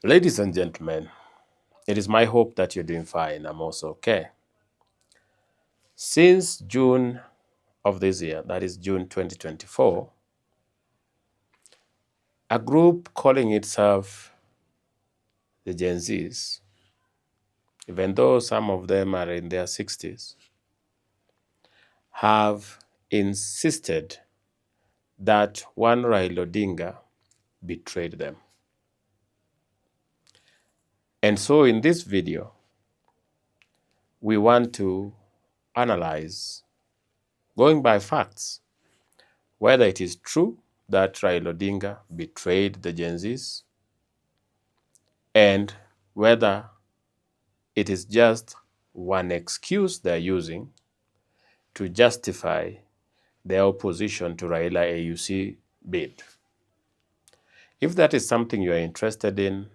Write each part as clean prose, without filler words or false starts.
Ladies and gentlemen, it is my hope that you're doing fine. I'm also okay. Since June of this year, that is June 2024, a group calling itself the Gen Zs, even though some of them are in their 60s, have insisted that one Raila Odinga betrayed them. And so in this video, we want to analyze, going by facts, whether it is true that Raila Odinga betrayed the Gen Zs and whether it is just one excuse they're using to justify their opposition to Raila AUC bid. If that is something you are interested in,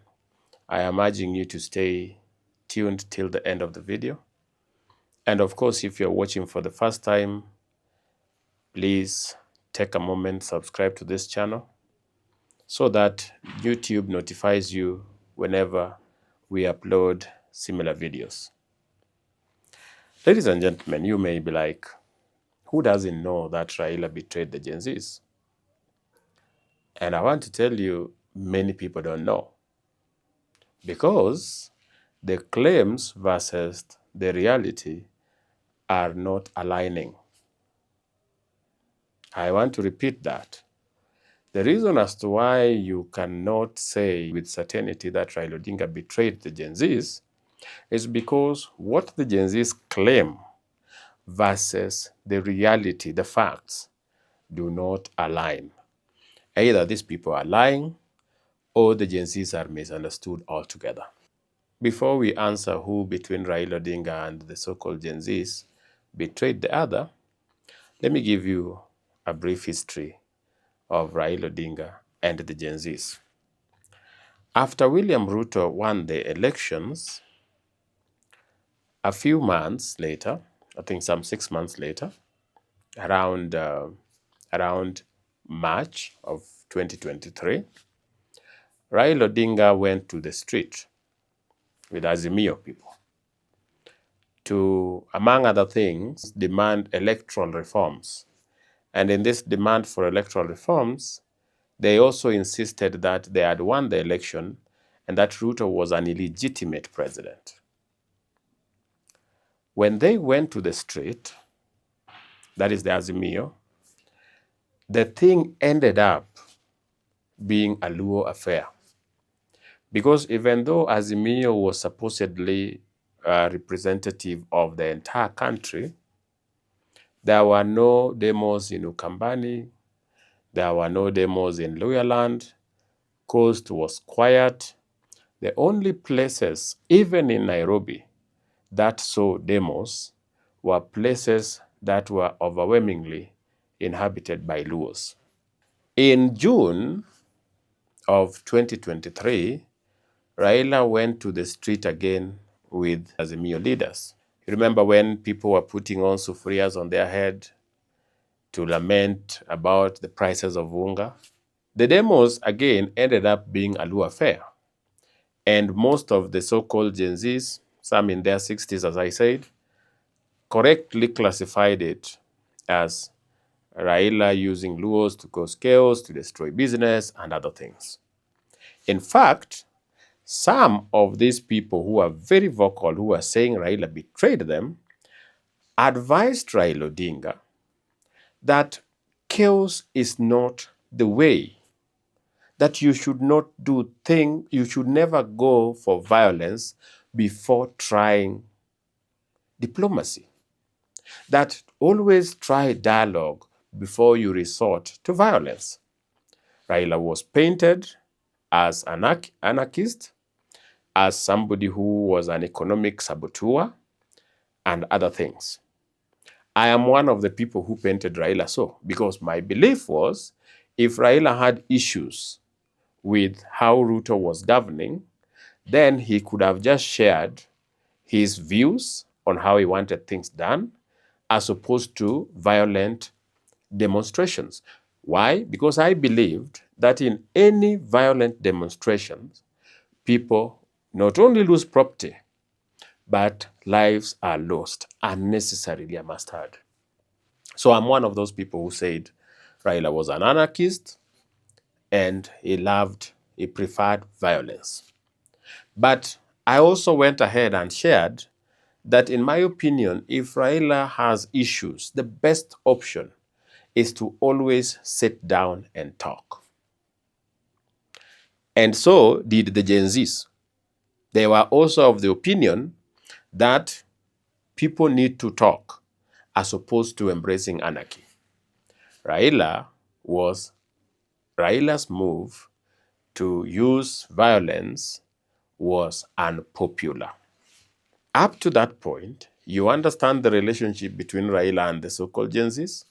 I am urging you to stay tuned till the end of the video. And of course, if you're watching for the first time, please take a moment, subscribe to this channel so that YouTube notifies you whenever we upload similar videos. Ladies and gentlemen, you may be like, who doesn't know that Raila betrayed the Gen Zs? And I want to tell you, many people don't know. Because the claims versus the reality are not aligning. I want to repeat that. The reason as to why you cannot say with certainty that Raila Odinga betrayed the Gen Zs is because what the Gen Zs claim versus the reality, the facts, do not align. Either these people are lying or the Gen Zs are misunderstood altogether. Before we answer who between Raila Odinga and the so-called Gen Zs betrayed the other, let me give you a brief history of Raila Odinga and the Gen Zs. After William Ruto won the elections, a few months later, I think some 6 months later, around March of 2023, Raila Odinga went to the street with Azimio people to, among other things, demand electoral reforms. And in this demand for electoral reforms, they also insisted that they had won the election and that Ruto was an illegitimate president. When they went to the street, that is the Azimio, the thing ended up being a Luo affair. Because even though Azimio was supposedly a representative of the entire country, there were no demos in Ukambani, there were no demos in Luyaland, Coast was quiet. The only places, even in Nairobi, that saw demos were places that were overwhelmingly inhabited by Luos. In June of 2023, Raila went to the street again with Azimio leaders. You remember when people were putting on sufurias on their head to lament about the prices of unga? The demos again ended up being a Luo affair. And most of the so-called Gen Zs, some in their 60s, as I said, correctly classified it as Raila using Luos to cause chaos, to destroy business, and other things. In fact, some of these people who are very vocal, who are saying Raila betrayed them, advised Raila Odinga that chaos is not the way, that you should not do things, you should never go for violence before trying diplomacy. That always try dialogue before you resort to violence. Raila was painted as an anarchist, as somebody who was an economic saboteur, and other things. I am one of the people who painted Raila so, because my belief was if Raila had issues with how Ruto was governing, then he could have just shared his views on how he wanted things done, as opposed to violent demonstrations. Why? Because I believed that in any violent demonstrations, people not only lose property, but lives are lost unnecessarily, I must add. So I'm one of those people who said Raila was an anarchist and he preferred violence. But I also went ahead and shared that, in my opinion, if Raila has issues, the best option is to always sit down and talk. And so did the Gen Zs. They were also of the opinion that people need to talk as opposed to embracing anarchy. Raila's move to use violence was unpopular. Up to that point, you understand the relationship between Raila and the so-called Gen Zs?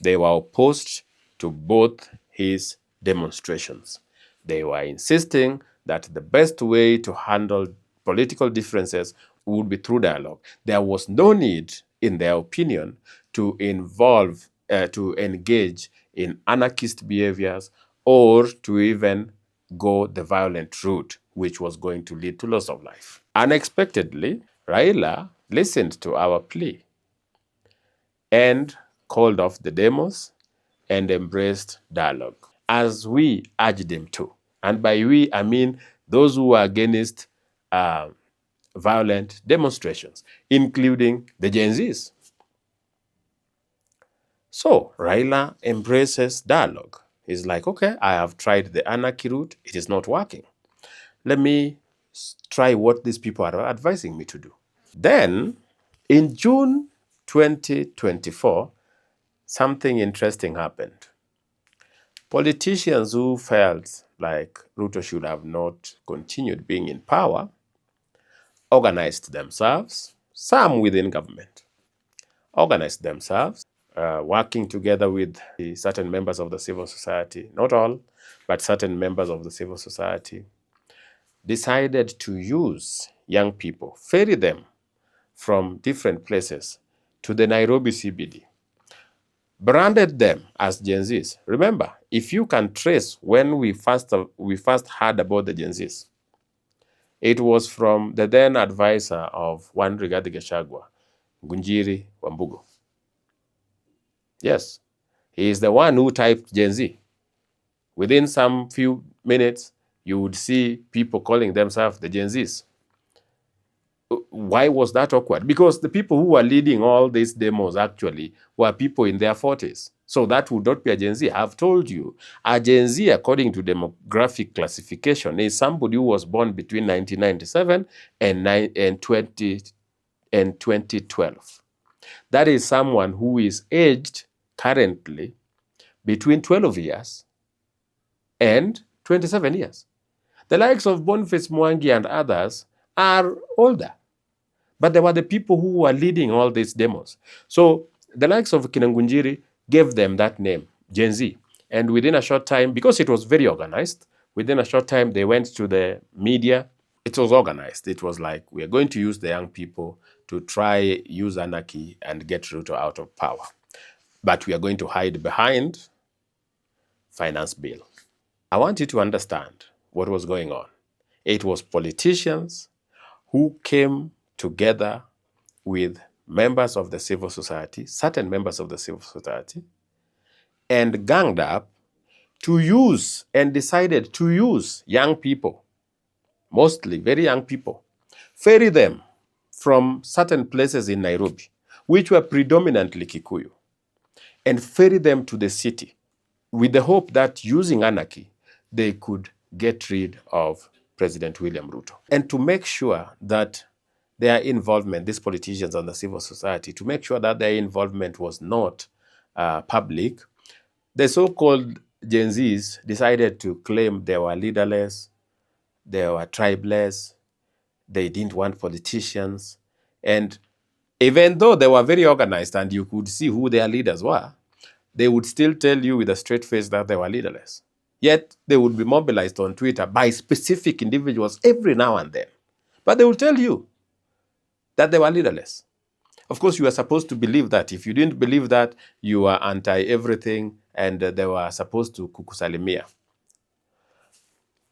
They were opposed to both his demonstrations. They were insisting that the best way to handle political differences would be through dialogue. There was no need, in their opinion, to engage in anarchist behaviors or to even go the violent route, which was going to lead to loss of life. Unexpectedly, Raila listened to our plea and called off the demos and embraced dialogue, as we urged them to. And by we, I mean those who are against violent demonstrations, including the Gen Zs. So Raila embraces dialogue. He's like, okay, I have tried the anarchy route. It is not working. Let me try what these people are advising me to do. Then, in June 2024, something interesting happened. Politicians who felt like Ruto should have not continued being in power organized themselves, some within government, organized themselves, working together with certain members of the civil society, not all, but certain members of the civil society, decided to use young people, ferry them from different places to the Nairobi CBD, branded them as Gen Zs. Remember, if you can trace when we first heard about the Gen Zs, it was from the then advisor of one Rigathi Gachagua, Ngunjiri Wambugu. Yes, he is the one who typed Gen Z. Within some few minutes, you would see people calling themselves the Gen Zs. Why was that awkward? Because the people who were leading all these demos actually were people in their 40s. So that would not be a Gen Z. I've told you, a Gen Z, according to demographic classification, is somebody who was born between 1997 and 2012. That is someone who is aged currently between 12 years and 27 years. The likes of Boniface Mwangi and others are older. But they were the people who were leading all these demos. So the likes of Kinangunjiri gave them that name, Gen Z. And within a short time, because it was very organized, within a short time, they went to the media. It was organized. It was like, we are going to use the young people to try use anarchy and get Ruto out of power. But we are going to hide behind finance bill. I want you to understand what was going on. It was politicians who came together with members of the civil society, certain members of the civil society, and ganged up to use and decided to use young people, mostly very young people, ferry them from certain places in Nairobi, which were predominantly Kikuyu, and ferry them to the city with the hope that using anarchy, they could get rid of President William Ruto. And to make sure that their involvement, these politicians and the civil society, to make sure that their involvement was not public, the so-called Gen Zs decided to claim they were leaderless, they were tribeless, they didn't want politicians. And even though they were very organized and you could see who their leaders were, they would still tell you with a straight face that they were leaderless. Yet they would be mobilized on Twitter by specific individuals every now and then. But they will tell you that they were leaderless. Of course, you are supposed to believe that. If you didn't believe that, you are anti-everything and they were supposed to kukusalimia.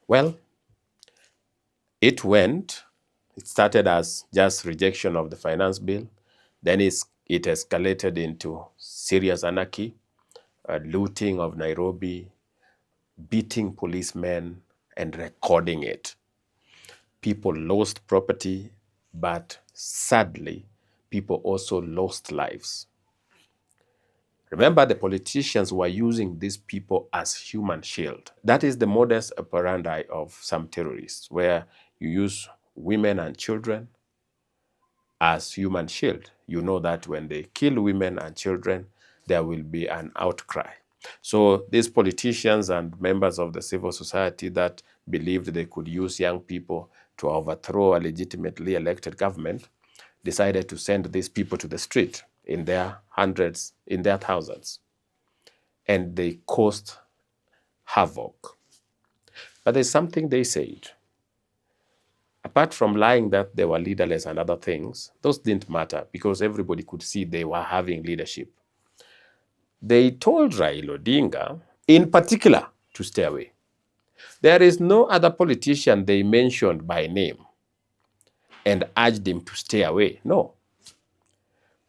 Well, It started as just rejection of the finance bill. Then it escalated into serious anarchy, looting of Nairobi, beating policemen, and recording it. People lost property, but sadly, people also lost lives. Remember, the politicians were using these people as human shield. That is the modus operandi of some terrorists, where you use women and children as human shield. You know that when they kill women and children, there will be an outcry. So these politicians and members of the civil society that believed they could use young people to overthrow a legitimately elected government decided to send these people to the street in their hundreds, in their thousands. And they caused havoc. But there's something they said. Apart from lying that they were leaderless and other things, those didn't matter because everybody could see they were having leadership. They told Raila Odinga, in particular, to stay away. There is no other politician they mentioned by name and urged him to stay away. No.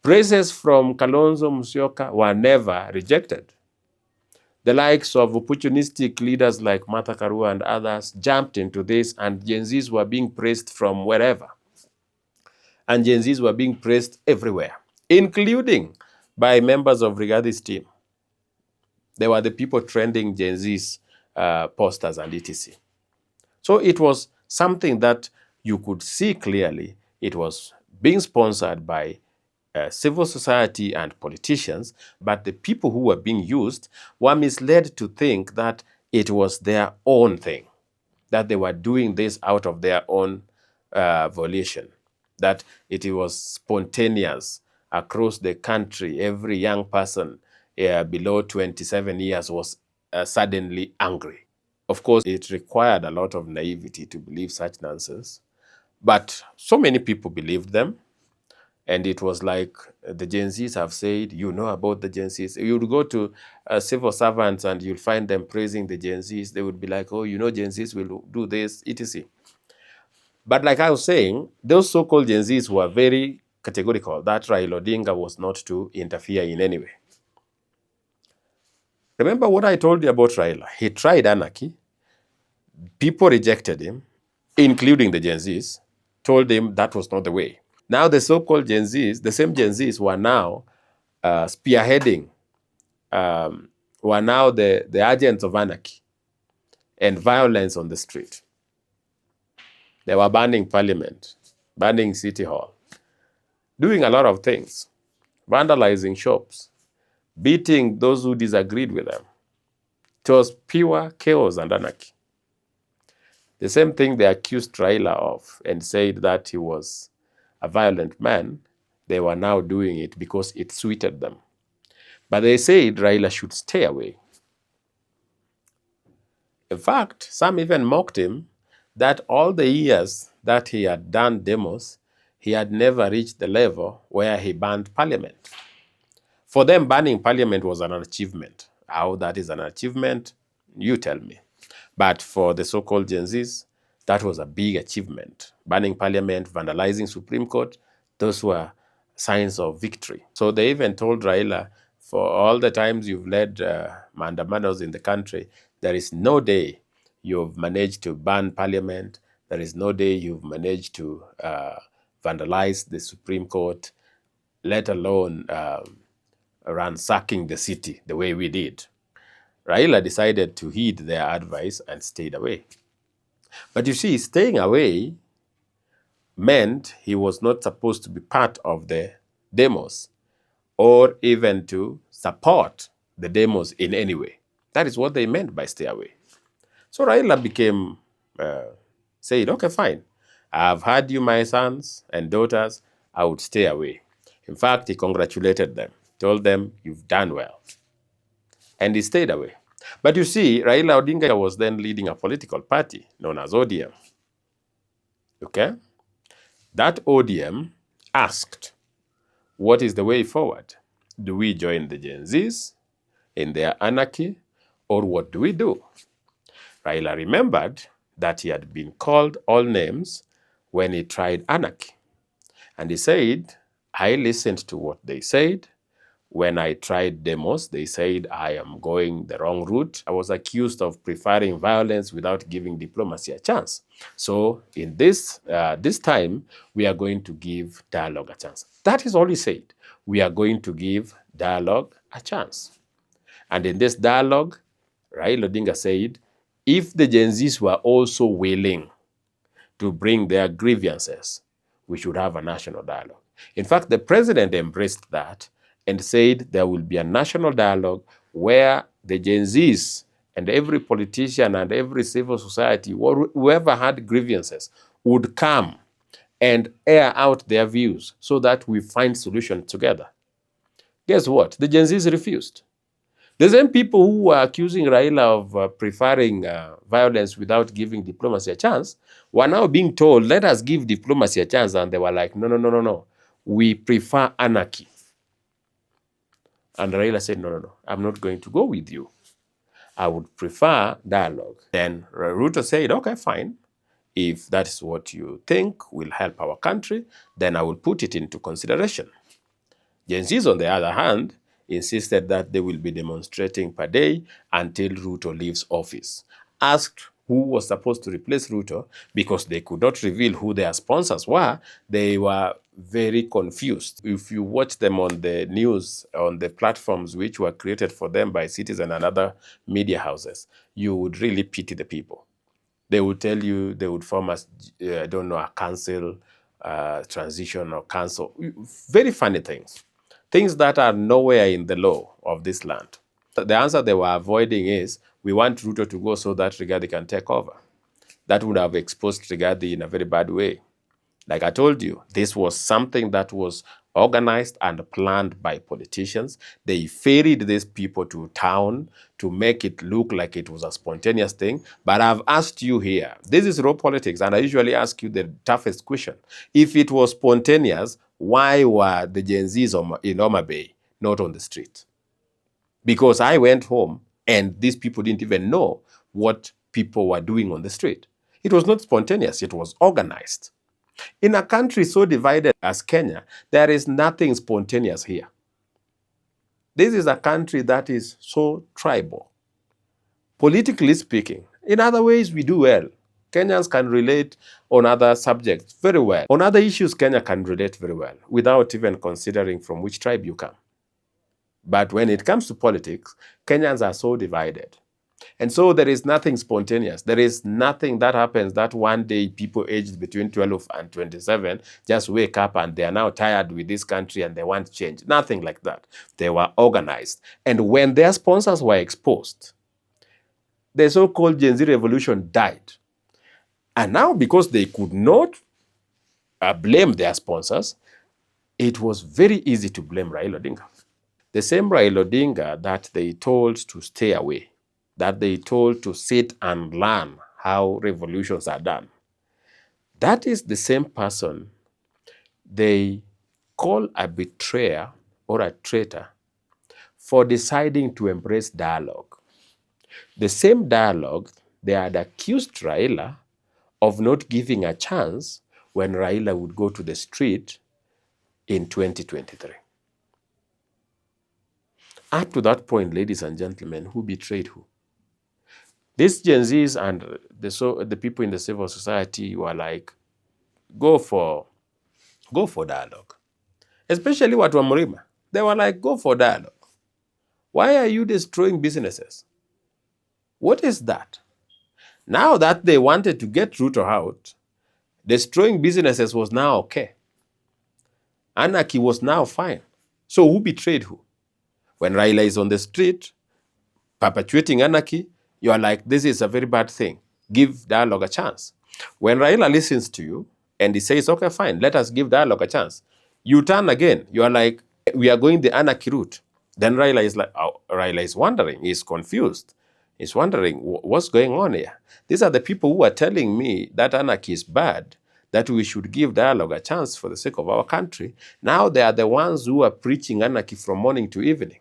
Praises from Kalonzo Musyoka were never rejected. The likes of opportunistic leaders like Martha Karua and others jumped into this, and Gen Zs were being praised from wherever. And Gen Zs were being praised everywhere, including by members of Rigathis team. They were the people trending Gen Z's posters and etc. So it was something that you could see clearly. It was being sponsored by civil society and politicians, but the people who were being used were misled to think that it was their own thing, that they were doing this out of their own volition, that it was spontaneous across the country. Every young person below 27 years was suddenly angry. Of course, it required a lot of naivety to believe such nonsense, but so many people believed them. And it was like the Gen Zs have said, you know about the Gen Zs. You'll go to civil servants and you'll find them praising the Gen Zs. They would be like, oh, you know, Gen Zs will do this, etc. But like I was saying, those so-called Gen Zs were very categorical that Raila Odinga was not to interfere in any way. Remember what I told you about Raila? He tried anarchy. People rejected him, including the Gen Zs, told him that was not the way. Now the so-called Gen Zs, the same Gen Zs were now spearheading, were now the agents of anarchy and violence on the street. They were burning parliament, burning city hall, doing a lot of things, vandalizing shops, beating those who disagreed with them. It was pure chaos and anarchy. The same thing they accused Raila of and said that he was a violent man, they were now doing it because it suited them. But they said Raila should stay away. In fact, some even mocked him that all the years that he had done demos, he had never reached the level where he banned parliament. For them, banning parliament was an achievement. How that is an achievement, you tell me. But for the so-called Gen Zs, that was a big achievement. Banning parliament, vandalizing Supreme Court, those were signs of victory. So they even told Raila, for all the times you've led mandamanos in the country, there is no day you've managed to ban parliament. There is no day you've managed to vandalize the Supreme Court, let alone ransacking the city the way we did. Raila decided to heed their advice and stayed away. But you see, staying away meant he was not supposed to be part of the demos or even to support the demos in any way. That is what they meant by stay away. So Raila became, said, okay, fine. I've had you, my sons and daughters, I would stay away. In fact, he congratulated them, told them, you've done well. And he stayed away. But you see, Raila Odinga was then leading a political party known as ODM. Okay? That ODM asked, what is the way forward? Do we join the Gen Zs in their anarchy, or what do we do? Raila remembered that he had been called all names when he tried anarchy. And he said, I listened to what they said. When I tried demos, they said I am going the wrong route. I was accused of preferring violence without giving diplomacy a chance. So in this time, we are going to give dialogue a chance. That is all he said. We are going to give dialogue a chance. And in this dialogue, Raila Odinga said, if the Gen Zs were also willing to bring their grievances, we should have a national dialogue. In fact, the president embraced that and said there will be a national dialogue where the Gen Zs and every politician and every civil society, whoever had grievances, would come and air out their views so that we find solutions together. Guess what? The Gen Zs refused. The same people who were accusing Raila of preferring violence without giving diplomacy a chance were now being told, let us give diplomacy a chance. And they were like, no, no, no, no, no. We prefer anarchy. And Raila said, no, no, no. I'm not going to go with you. I would prefer dialogue. Then Ruto said, okay, fine. If that's what you think will help our country, then I will put it into consideration. Gen Zs, on the other hand, insisted that they will be demonstrating per day until Ruto leaves office. Asked who was supposed to replace Ruto, because they could not reveal who their sponsors were, they were very confused. If you watch them on the news, on the platforms which were created for them by Citizen and other media houses, you would really pity the people. They would tell you they would form a, I don't know, a council, transition or council. Very funny things. Things that are nowhere in the law of this land. The answer they were avoiding is, we want Ruto to go so that Rigathi can take over. That would have exposed Rigathi in a very bad way. Like I told you, this was something that was organized and planned by politicians. They ferried these people to town to make it look like it was a spontaneous thing. But I've asked you here, this is raw politics, and I usually ask you the toughest question. If it was spontaneous, why were the Gen Zs in Homa Bay not on the street? Because I went home and these people didn't even know what people were doing on the street. It was not spontaneous, it was organized. In a country so divided as Kenya, there is nothing spontaneous here. This is a country that is so tribal. Politically speaking, in other ways, we do well. Kenyans can relate on other subjects very well. On other issues, Kenya can relate very well without even considering from which tribe you come. But when it comes to politics, Kenyans are so divided. And so there is nothing spontaneous. There is nothing that happens that one day people aged between 12 and 27 just wake up and they are now tired with this country and they want change. Nothing like that. They were organized. And when their sponsors were exposed, the so-called Gen Z revolution died. And now, because they could not blame their sponsors, it was very easy to blame Raila Odinga. The same Raila Odinga that they told to stay away, that they told to sit and learn how revolutions are done. That is the same person they call a betrayer or a traitor for deciding to embrace dialogue. The same dialogue they had accused Raila of not giving a chance when Raila would go to the street in 2023. Up to that point, ladies and gentlemen, who betrayed who? These Gen Zs and the people in the civil society were like, go for dialogue. Especially watu wa Mlima. They were like, go for dialogue. Why are you destroying businesses? What is that? Now that they wanted to get Ruto out, destroying businesses was now okay. Anarchy was now fine. So who betrayed who? When Raila is on the street, perpetuating anarchy, you are like, this is a very bad thing. Give dialogue a chance. When Raila listens to you and he says, okay, fine, let us give dialogue a chance, you turn again. You are like, we are going the anarchy route. Then Raila is like, oh, Raila is wondering, he's confused. He's wondering, what's going on here? These are the people who are telling me that anarchy is bad, that we should give dialogue a chance for the sake of our country. Now they are the ones who are preaching anarchy from morning to evening.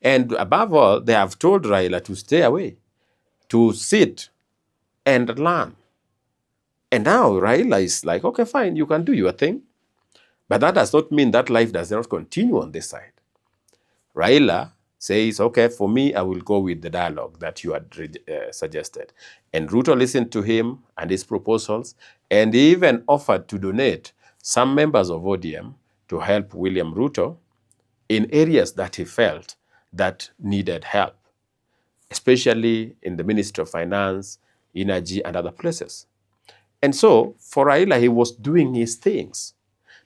And above all, they have told Raila to stay away, to sit and learn. And now Raila is like, okay, fine, you can do your thing. But that does not mean that life does not continue on this side. Raila says, okay, for me, I will go with the dialogue that you had suggested. And Ruto listened to him and his proposals, and he even offered to donate some members of ODM to help William Ruto in areas that he felt that needed help, especially in the Ministry of Finance, Energy, and other places. And so, for Raila, he was doing his things.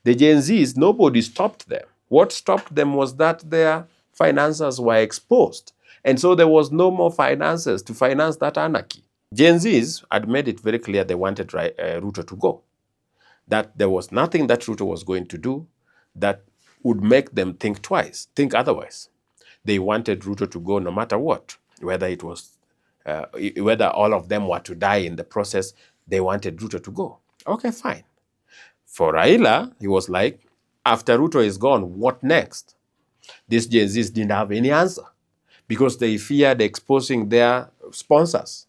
The Gen Zs, nobody stopped them. What stopped them was that their finances were exposed. And so there was no more finances to finance that anarchy. Gen Zs had made it very clear they wanted Ruto to go. That there was nothing that Ruto was going to do that would make them think twice, think otherwise. They wanted Ruto to go no matter what, whether it was, whether all of them were to die in the process, they wanted Ruto to go. Okay, fine. For Raila, he was like, after Ruto is gone, what next? These Gen Zs didn't have any answer because they feared exposing their sponsors.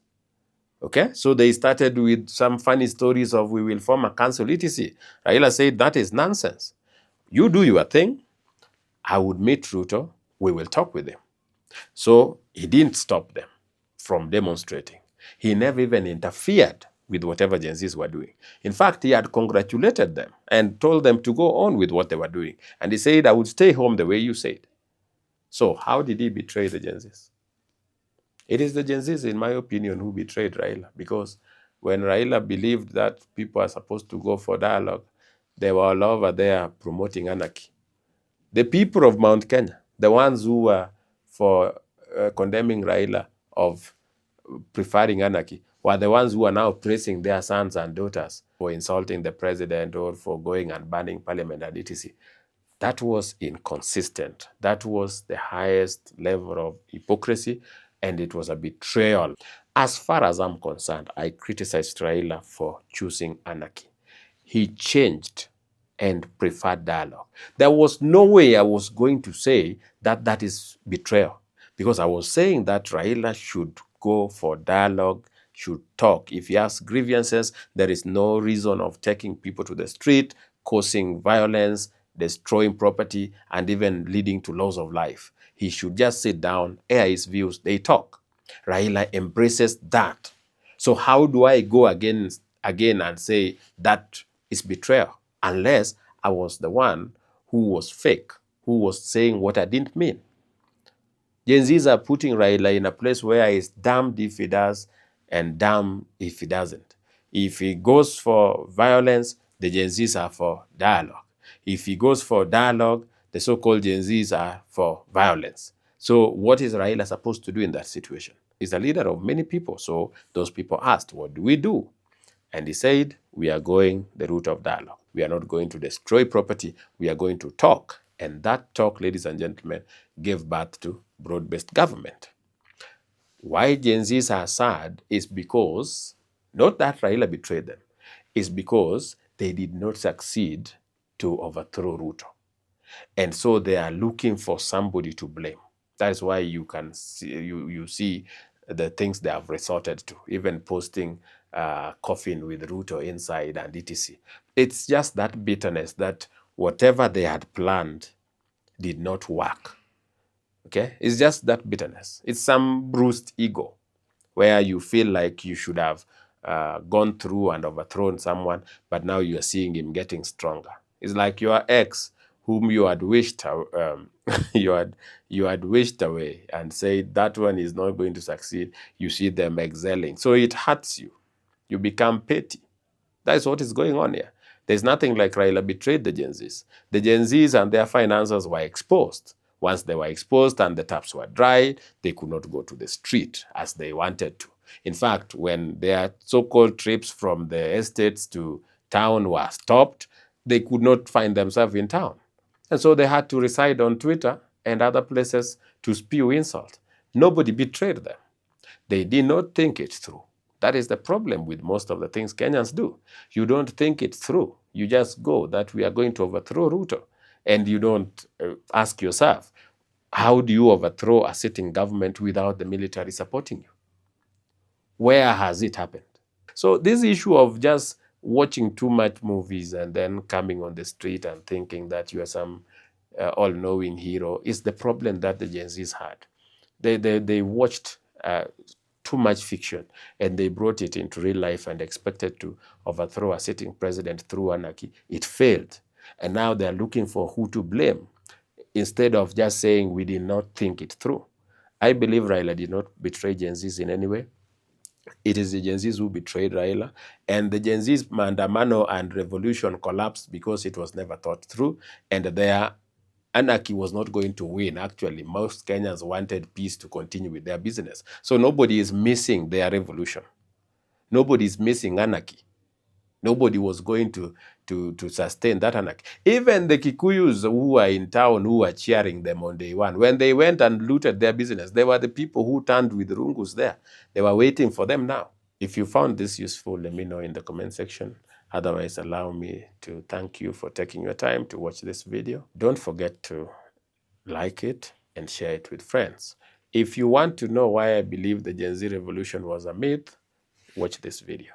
Okay, so they started with some funny stories of we will form a council, etc. Raila said that is nonsense. You do your thing, I would meet Ruto, we will talk with him. So he didn't stop them from demonstrating. He never even interfered with whatever Gen Zs were doing. In fact, he had congratulated them and told them to go on with what they were doing. And he said, I would stay home the way you said. So how did he betray the Gen Zs? It is the Gen Zs, in my opinion, who betrayed Raila, because when Raila believed that people are supposed to go for dialogue, they were all over there promoting anarchy. The people of Mount Kenya, the ones who were for condemning Raila of preferring anarchy, were the ones who are now praising their sons and daughters for insulting the president or for going and banning parliament and etc. That was inconsistent. That was the highest level of hypocrisy, and it was a betrayal. As far as I'm concerned, I criticized Raila for choosing anarchy. He changed and preferred dialogue. There was no way I was going to say that that is betrayal, because I was saying that Raila should go for dialogue, should talk. If he has grievances, there is no reason of taking people to the street, causing violence, destroying property, and even leading to loss of life. He should just sit down, air his views, they talk. Raila embraces that. So how do I go again and say that is betrayal? Unless I was the one who was fake, who was saying what I didn't mean. Gen Zs are putting Raila in a place where he's damned if he does and damned if he doesn't. If he goes for violence, the Gen Zs are for dialogue. If he goes for dialogue, the so-called Gen Zs are for violence. So what is Raila supposed to do in that situation? He's a leader of many people. So those people asked, what do we do? And he said, we are going the route of dialogue. We are not going to destroy property. We are going to talk. And that talk, ladies and gentlemen, gave birth to broad-based government. Why Gen Zs are sad is because, not that Raila betrayed them, is because they did not succeed to overthrow Ruto. And so they are looking for somebody to blame. That is why you can see, you see the things they have resorted to, even posting coffin with Ruto inside and etc. It's just that bitterness that whatever they had planned did not work. Okay? It's just that bitterness. It's some bruised ego where you feel like you should have gone through and overthrown someone, but now you're seeing him getting stronger. It's like your ex whom you had wished you had wished away and said that one is not going to succeed. You see them excelling. So it hurts you. You become petty. That's what is going on here. There's nothing like Raila betrayed the Gen Zs. The Gen Zs and their finances were exposed. Once they were exposed and the taps were dry, they could not go to the street as they wanted to. In fact, when their so-called trips from the estates to town were stopped, they could not find themselves in town. And so they had to reside on Twitter and other places to spew insult. Nobody betrayed them. They did not think it through. That is the problem with most of the things Kenyans do. You don't think it through. You just go that we are going to overthrow Ruto. And you don't ask yourself, how do you overthrow a sitting government without the military supporting you? Where has it happened? So this issue of just watching too much movies and then coming on the street and thinking that you are some all-knowing hero is the problem that the Gen Zs had. They watched too much fiction and they brought it into real life and expected to overthrow a sitting president through anarchy. It failed. And now they're looking for who to blame instead of just saying we did not think it through. I believe Raila did not betray Gen Zs in any way. It is the Gen Zs who betrayed Raila. And the Gen Zs maandamano and revolution collapsed because it was never thought through. And their anarchy was not going to win. Actually, most Kenyans wanted peace to continue with their business. So nobody is missing their revolution. Nobody is missing anarchy. Nobody was going to sustain that anarchy. Even the Kikuyus who were in town, who were cheering them on day one, when they went and looted their business, they were the people who turned with rungus there. They were waiting for them now. If you found this useful, let me know in the comment section. Otherwise, allow me to thank you for taking your time to watch this video. Don't forget to like it and share it with friends. If you want to know why I believe the Gen Z revolution was a myth, watch this video.